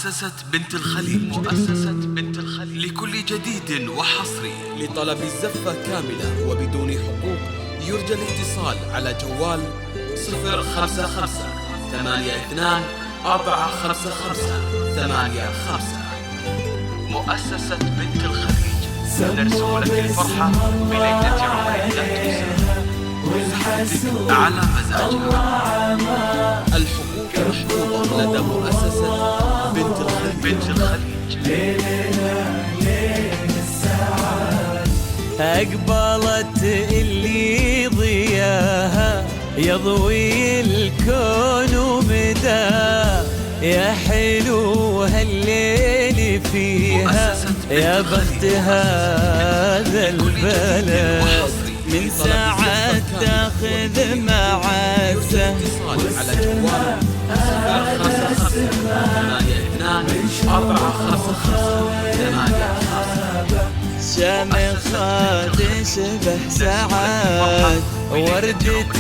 مؤسسة بنت الخليج. مؤسسة بنت الخليج لكل جديد وحصري. لطلب الزفة كاملة وبدون حقوق يرجى الاتصال على جوال 055 82 455 85. مؤسسة بنت الخليج نرسم لك الفرحة بليلة عمر لا تنسى على مزاجها. الحقوق محفوظة لدى مؤسسة بنت الخليج. بنت الخليج أقبلت اللي ضياها يضوي الكون ومداه، يا حلو هالليل فيها يا بخت هذا البلد، من ساعة تاخذ معزة على جوال 055 82 455 شامخة تشبه سعاد وردته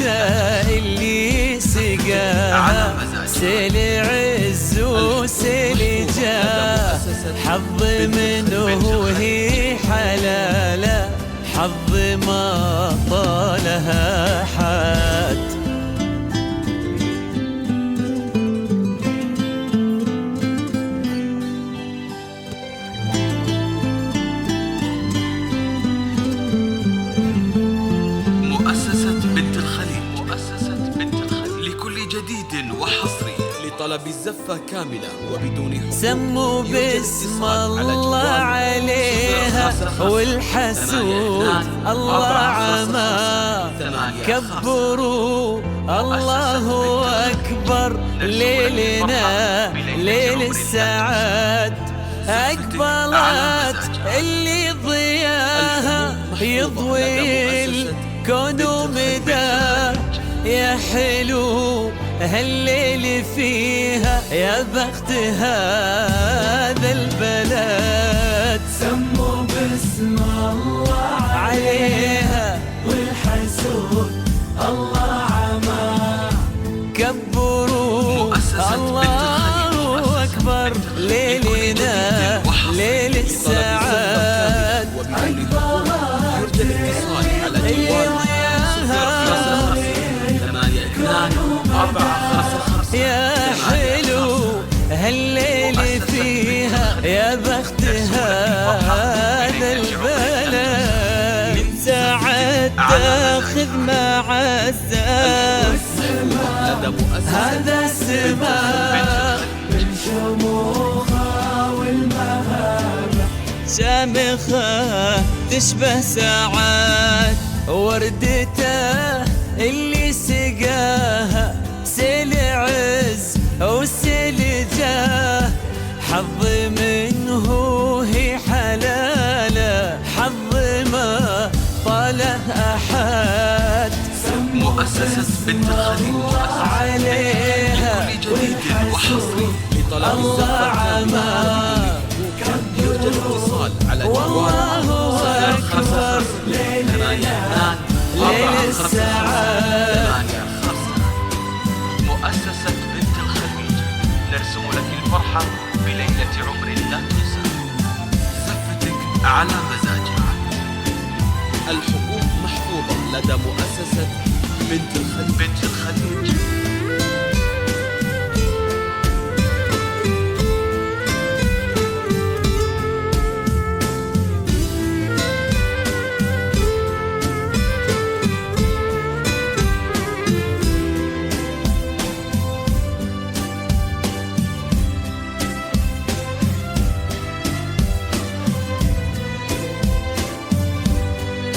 اللي سقاها، سيل عز وسيل جاه، حظ منه هي حلاله، حظ ما طالها حاد. مؤسسة بنت الخليج. مؤسسة بنت الخليج لكل جديد وحصري. لطلب الزفة كاملة وبدون حقوق سموا باسم الله عليها والحسود الله عما، كبروا الله أكبر ليلنا ليل السعاد، أقبلت اللي ضياها يضوي الكون ومداه، يا حلو هالليل فيها يا بخت هذا البلد، سموا باسم الله عليها والحسود الله عما، كبروا الله أكبر ليلنا ليل السعاد، وبدون حقوق يرجى الاتصال على جوال يا حلو هالليل فيها يا بخت هذا البلد، من ساعة تاخذ معزة لدى مؤسسة هذا السماء، من شموخها والمهابة شامخة تشبه ساعات وردته اللي سقاها، سيل عز وسيل جاه، حظ منه هي حلاله، حظ ما طاله أحد. مؤسسة بنت الخليج. عليها لكل جديد وحصري. لطلب الله الزفة عما، يرجى الاتصال على جوال والله أكبر ليل السعاد. مؤسسة بنت الخليج نرسم لك الفرحة بليلة عمر لا تنسى، زفتك على مزاجها. الحقوق محفوظة لدى مؤسسة بنت الخليج. بنت الخليج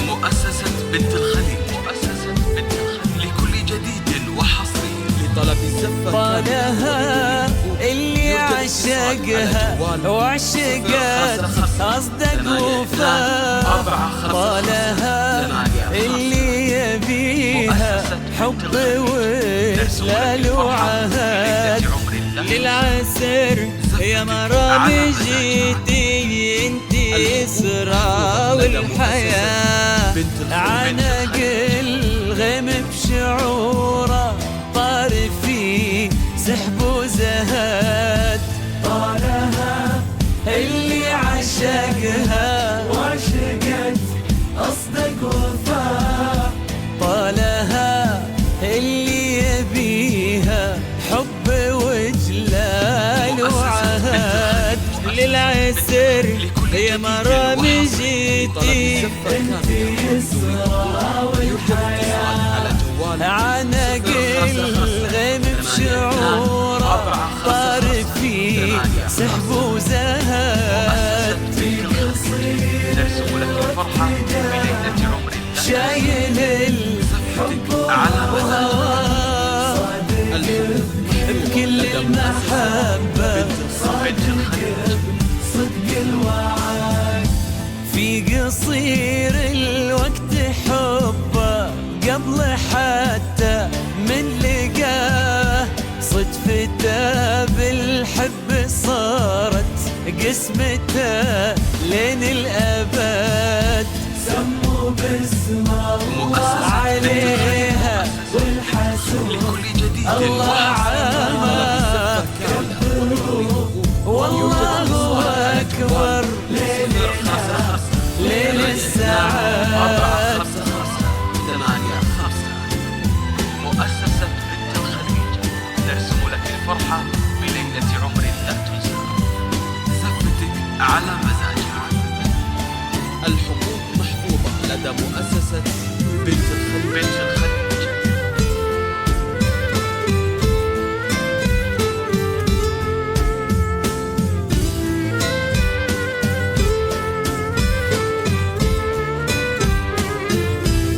مؤسسة بنت الخليج. مؤسسة بنت الخليج لكل جديد وحصري. لطلب الزفة طالها اللي عشقها وعشقت أصدق وفاء، طالها اللي يبيها حب وإجلال وعهد، للعسر يا مرام جيتي انتي إسرى والحياة، عنق الغيم بشعوره طار في سحب وزهاد، طالها يا مرامي جيتي عنق الغيم بشعوره طار في سحب وزهد نرسم لك الفرحة بليلة عمر لا شايل الهوى بكل المحبة بنت الخليج صدق الوعد في قصير الوقت حبه قبل حتى من لقاه صدفته بالحب صارت قسمته لين الأبد سموا باسم الله عليها والحسود لكل جديد الله عما والله أكبر ليل السعاد مؤسسة بنت الخليج نرسم لك الفرحة بليلة عمر لا تنسى زفتك على مزاجها. الحقوق محفوظة لدى مؤسسة بنت الخليج. بنت الخليج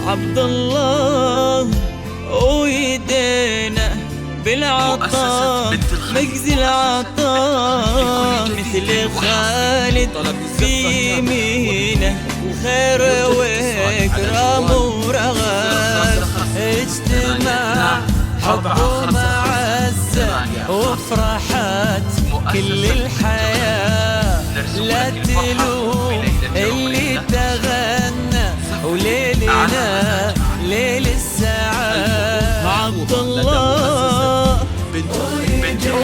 عبد الله ويدينا بالعطاء مجزي العطاء مثل خالد في يمينه خير وإكرام ورغد اجتماع حب ومعزة وفرحات كل الحياة لا تلوم اللي تغنى وليلنا ليل السعاد عبد الله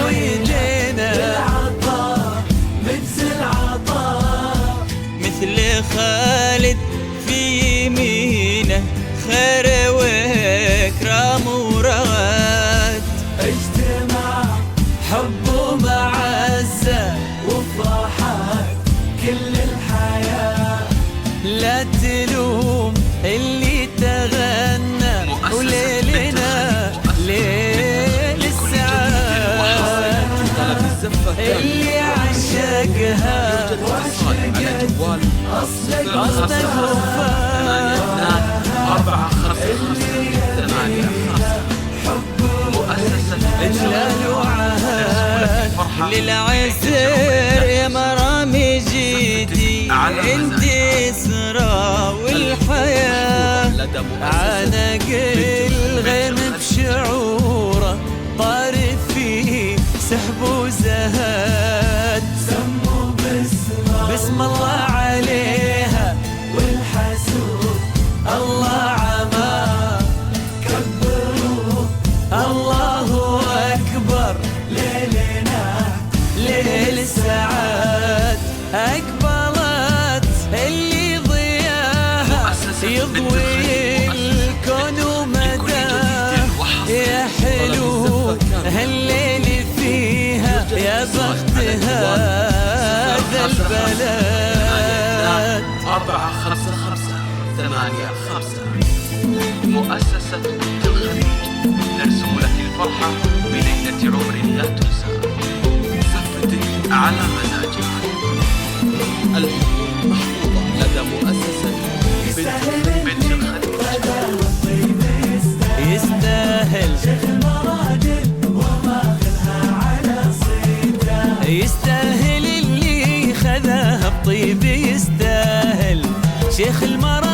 ويدينا العطاء مجز العطاء مثل خالد في يمينه خير وإكرام ورغد اجتماع حب ومعزة وفرحات كل الحياة لا تلوم اللي تغنى وليلنا ليل السعاد طلب الزفة اللي عشقها على جوال قصدك وفاء 4 5 8 مؤسسة إجلال وعهد للعسر يا مرامي جيتي انت اسرى والحياة عنق الغيم بشعوره طار في سحب وزهد سموا باسم الله عليها والحسود الله عما كبروا الله أكبر ليلنا ليل السعاد أقبلت اللي ضياها يضوي الكون ومداه يا حلو هالليل فيها يا بخت هذا البلد 4 5 5 8 5 مؤسسة بنت الخليج نرسم لك الفرحة بليلة عمر لا تنسى زفتك على مزاجها. الحقوق محفوظة لدى مؤسسة بنت الخليج. يستاهل يستاهل اللي خذاها بطيب يستاهل شيخ المرأة